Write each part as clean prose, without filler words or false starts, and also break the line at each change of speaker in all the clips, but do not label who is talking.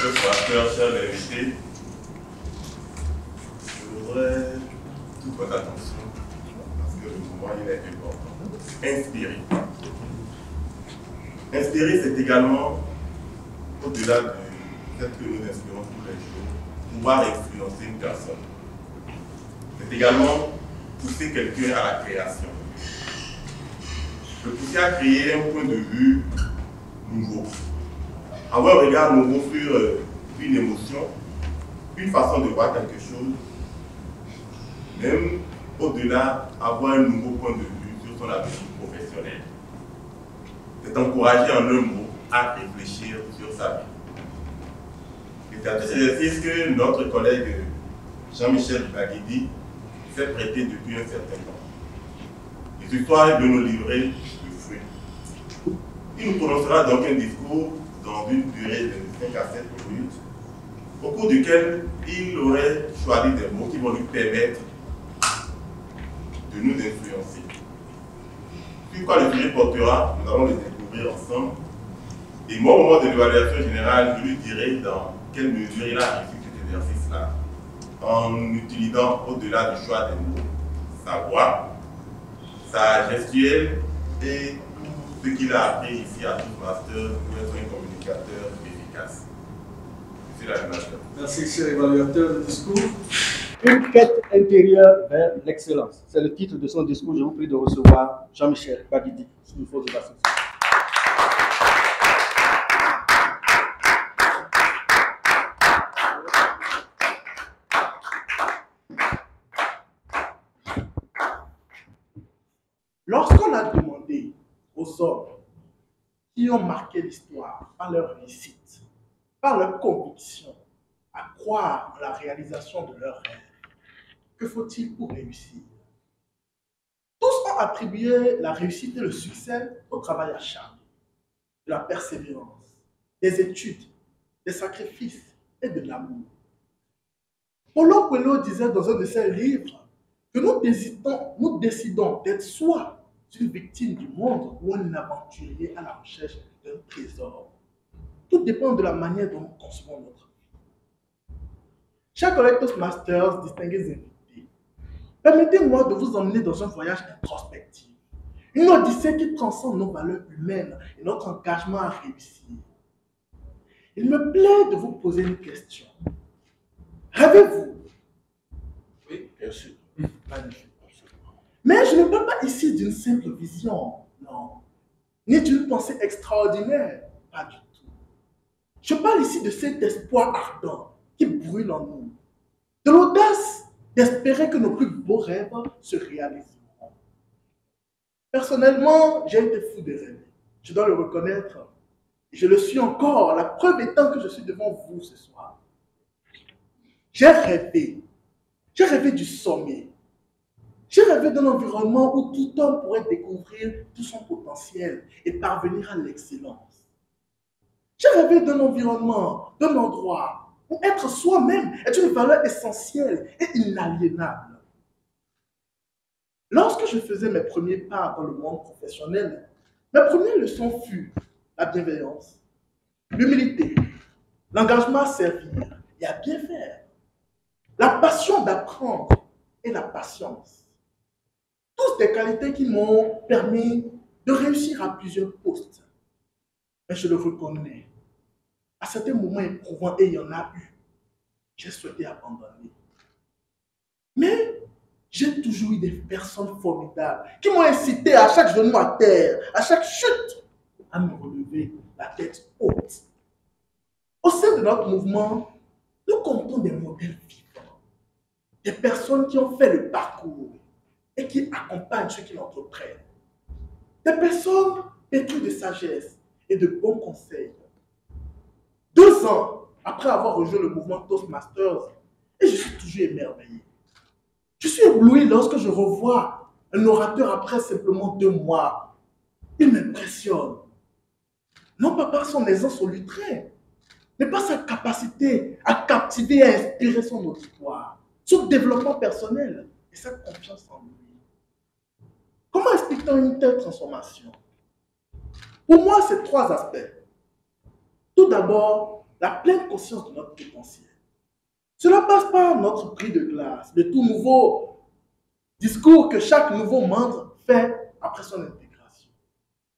Toastmasters, chers invités, je voudrais toute votre attention parce que le moment il est important. Inspirer. Inspirer, c'est également, au-delà du fait que nous inspirons tous les jours, pouvoir influencer une personne. C'est également pousser quelqu'un à la création. Le pousser à créer un point de vue nouveau. Avoir un regard nouveau sur une émotion, une façon de voir quelque chose, même au-delà, avoir un nouveau point de vue sur son avenir professionnel. C'est encourager en un mot à réfléchir sur sa vie. Et c'est à tous ces exercices que notre collègue Jean-Michel Baguidi s'est prêté depuis un certain temps. Et ce soir, il veut nous livrer le fruit. Il nous prononcera donc un discours dans une durée de 5 à 7 minutes, au cours duquel il aurait choisi des mots qui vont lui permettre de nous influencer. Puis quoi le sujet portera, nous allons le découvrir ensemble. Et moi, au moment de l'évaluation générale, je lui dirai dans quelle mesure il a réussi cet exercice-là, en utilisant au-delà du choix des mots, sa voix, sa gestuelle et tout ce qu'il a appris ici à Toastmasters pour être un communicateur efficace. Monsieur l'animateur.
Merci, cher évaluateur de discours.
Une quête intérieure vers l'excellence. C'est le titre de son discours. Je vous prie de recevoir Jean-Michel Baguidi sous le fond de la société.
Lorsqu'on a demandé aux hommes qui ont marqué l'histoire par leur réussite, par leur conviction, à croire en la réalisation de leurs rêves, que faut-il pour réussir? Tous ont attribué la réussite et le succès au travail acharné, de la persévérance, des études, des sacrifices et de l'amour. Paulo Coelho disait dans un de ses livres que nous décidons d'être soit une victime du monde ou un aventurier à la recherche d'un trésor. Tout dépend de la manière dont nous concevons notre vie. Chers collègues Toastmasters, distingués invités, permettez-moi de vous emmener dans un voyage introspectif, une odyssée qui transcende nos valeurs humaines et notre engagement à réussir. Il me plaît de vous poser une question. Rêvez-vous? Oui, bien sûr. Magnifique. Mais je ne parle pas ici d'une simple vision, non, ni d'une pensée extraordinaire, pas du tout. Je parle ici de cet espoir ardent qui brûle en nous, de l'audace d'espérer que nos plus beaux rêves se réaliseront. Personnellement, j'ai été fou de rêver, je dois le reconnaître, et je le suis encore, la preuve étant que je suis devant vous ce soir. J'ai rêvé du sommet. J'ai rêvé d'un environnement où tout homme pourrait découvrir tout son potentiel et parvenir à l'excellence. J'ai rêvé d'un environnement, d'un endroit où être soi-même est une valeur essentielle et inaliénable. Lorsque je faisais mes premiers pas dans le monde professionnel, ma première leçon fut la bienveillance, l'humilité, l'engagement à servir et à bien faire, la passion d'apprendre et la patience. Tous des qualités qui m'ont permis de réussir à plusieurs postes. Mais je le reconnais, à certains moments éprouvants, et il y en a eu, j'ai souhaité abandonner. Mais j'ai toujours eu des personnes formidables qui m'ont incité à chaque genou à terre, à chaque chute, à me relever la tête haute. Au sein de notre mouvement, nous comptons des modèles vivants, des personnes qui ont fait le parcours et qui accompagnent ceux qui l'entreprennent. Des personnes pétries de sagesse et de bons conseils. 2 ans après avoir rejoint le mouvement Toastmasters, et je suis toujours émerveillé. Je suis ébloui lorsque je revois un orateur après simplement 2 mois. Il m'impressionne. Non pas par son aisance au lutrin, mais par sa capacité à captiver et à inspirer son auditoire, son développement personnel et sa confiance en lui. Comment explique-t-on une telle transformation? Pour moi, c'est 3 aspects. Tout d'abord, la pleine conscience de notre potentiel. Cela passe par notre prix de glace, le tout nouveau discours que chaque nouveau membre fait après son intégration.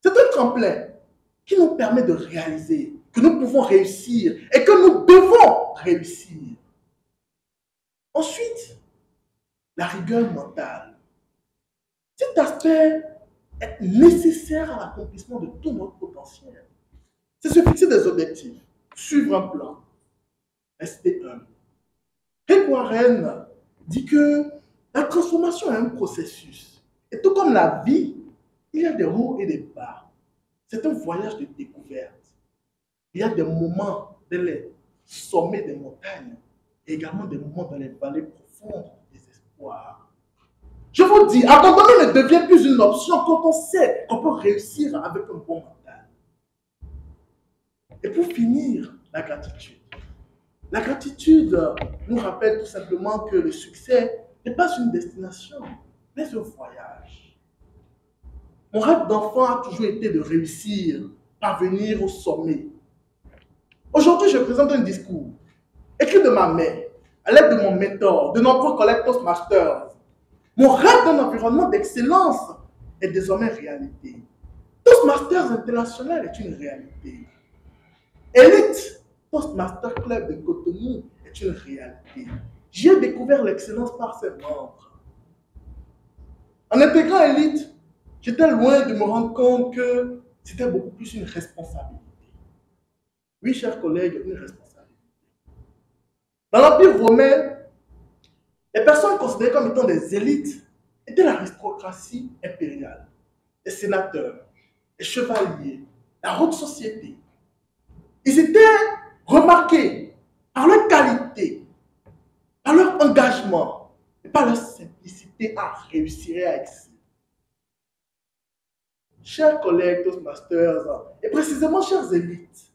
C'est un tremplin qui nous permet de réaliser que nous pouvons réussir et que nous devons réussir. Ensuite, la rigueur mentale. Cet aspect est nécessaire à l'accomplissement de tout notre potentiel. C'est se fixer des objectifs, suivre un plan, rester humble. Rick Warren dit que la transformation est un processus. Et tout comme la vie, il y a des hauts et des bas. C'est un voyage de découverte. Il y a des moments dans les sommets des montagnes et également des moments dans les vallées profondes des espoirs. Je vous dis, abandonner ne devient plus une option quand on sait qu'on peut réussir avec un bon mental. Et pour finir, la gratitude. La gratitude nous rappelle tout simplement que le succès n'est pas une destination, mais un voyage. Mon rêve d'enfant a toujours été de réussir, parvenir au sommet. Aujourd'hui, je présente un discours écrit de ma main, à l'aide de mon mentor, de nombreux collègues Toastmasters. Mon rêve d'un environnement d'excellence est désormais réalité. Toastmasters International est une réalité. Elite Toastmaster Club de Cotonou est une réalité. J'y ai découvert l'excellence par ses membres. En intégrant Elite, j'étais loin de me rendre compte que c'était beaucoup plus une responsabilité. Oui, chers collègues, une responsabilité. Dans l'Empire romain, les personnes considérées comme étant des élites étaient l'aristocratie impériale, les sénateurs, les chevaliers, la haute société. Ils étaient remarqués par leur qualité, par leur engagement et par leur simplicité à réussir et à exceller. Chers collègues Toastmasters, et précisément chers élites,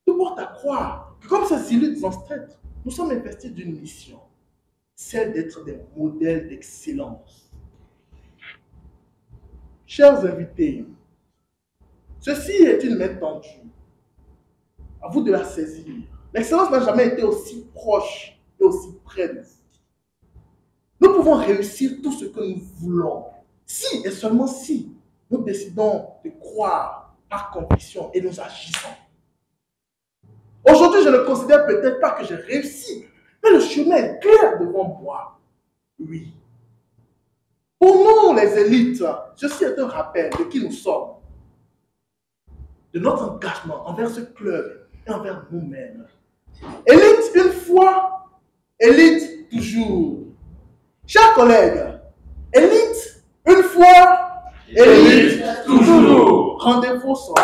tout porte à croire que comme ces élites ancêtres, nous sommes investis d'une mission, celle d'être des modèles d'excellence. Chers invités, ceci est une main tendue. À vous de la saisir. L'excellence n'a jamais été aussi proche et aussi près de vous. Nous pouvons réussir tout ce que nous voulons, si et seulement si nous décidons de croire par conviction et nous agissons. Aujourd'hui, je ne considère peut-être pas que j'ai réussi, mais le chemin est clair devant moi. Oui. Pour nous, les élites, ceci est un rappel de qui nous sommes, de notre engagement envers ce club et envers nous-mêmes. Élite une fois, élite toujours. Chers collègues, élite une fois, élite toujours. Rendez-vous son.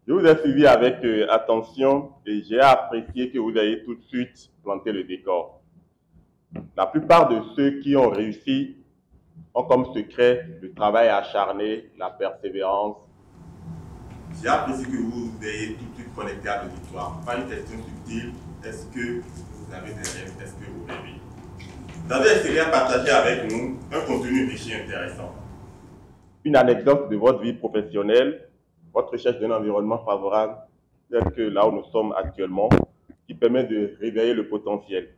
Je vous ai suivi avec attention et j'ai apprécié que vous ayez tout de suite planté le décor. La plupart de ceux qui ont réussi ont comme secret le travail acharné, la persévérance. J'ai apprécié que vous ayez tout de suite connecté à l'auditoire. Pas une question subtile, est-ce que vous avez des rêves, est-ce que vous rêvez? Vous avez essayé à partager avec nous un contenu riche et intéressant. Une anecdote de votre vie professionnelle, votre recherche d'un environnement favorable, tel que là où nous sommes actuellement, qui permet de réveiller le potentiel.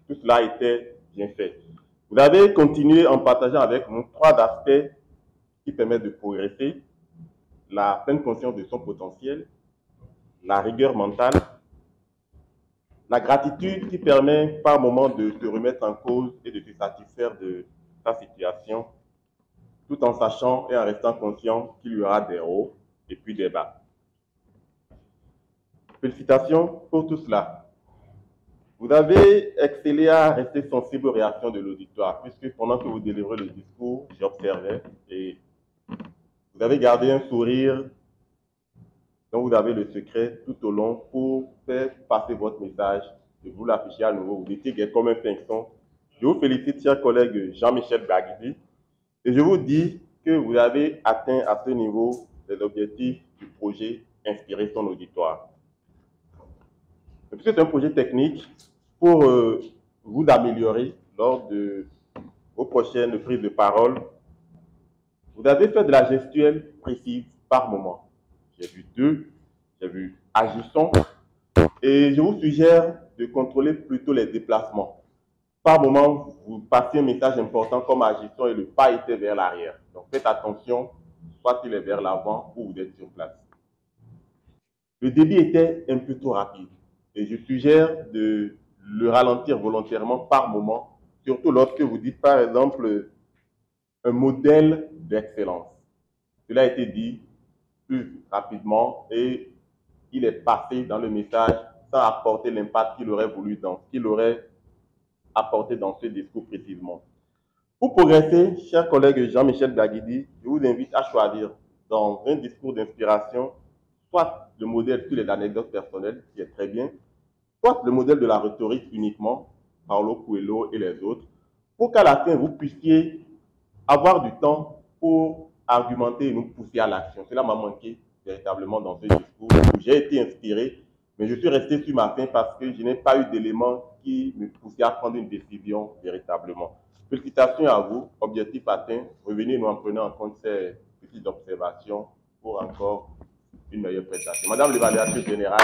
Tout cela était bien fait. Vous avez continué en partageant avec nous 3 aspects qui permettent de progresser: la pleine conscience de son potentiel, la rigueur mentale, la gratitude qui permet par moment de se remettre en cause et de se satisfaire de sa situation, tout en sachant et en restant conscient qu'il y aura des hauts et puis des bas. Félicitations pour tout cela. Vous avez excellé à rester sensible aux réactions de l'auditoire, puisque pendant que vous délivrez le discours, j'observais et vous avez gardé un sourire dont vous avez le secret tout au long pour faire passer votre message et vous l'afficher à nouveau. Vous étiez comme un pinceau. Je vous félicite, cher collègue Jean-Michel Bagidi. Et je vous dis que vous avez atteint à ce niveau les objectifs du projet Inspirer son auditoire. C'est un projet technique pour vous améliorer lors de aux prochaines prises de parole, vous avez fait de la gestuelle précise par moment. J'ai vu 2, j'ai vu agissons, et je vous suggère de contrôler plutôt les déplacements. Par moment, vous passez un message important comme agissons et le pas était vers l'arrière. Donc faites attention, soit il est vers l'avant ou vous êtes sur place. Le débit était un peu trop rapide et je suggère de le ralentir volontairement par moment, surtout lorsque vous dites par exemple un modèle d'excellence. Cela a été dit plus rapidement et il est passé dans le message sans apporter l'impact qu'il aurait voulu qu'il aurait apporté dans ce discours précisément. Pour progresser, chers collègues Jean-Michel Baguidi, je vous invite à choisir dans un discours d'inspiration soit le modèle sur les anecdotes personnelles, qui est très bien, soit le modèle de la rhétorique uniquement, Paulo Coelho et les autres, pour qu'à la fin, vous puissiez avoir du temps pour argumenter et nous pousser à l'action. Cela m'a manqué véritablement dans ce discours où j'ai été inspiré, mais je suis resté sur ma faim parce que je n'ai pas eu d'éléments qui me poussaient à prendre une décision véritablement. Félicitations à vous, objectif atteint. Revenez nous en prenant en compte ces petites observations pour encore une meilleure prestation. Madame l'évaluatrice générale,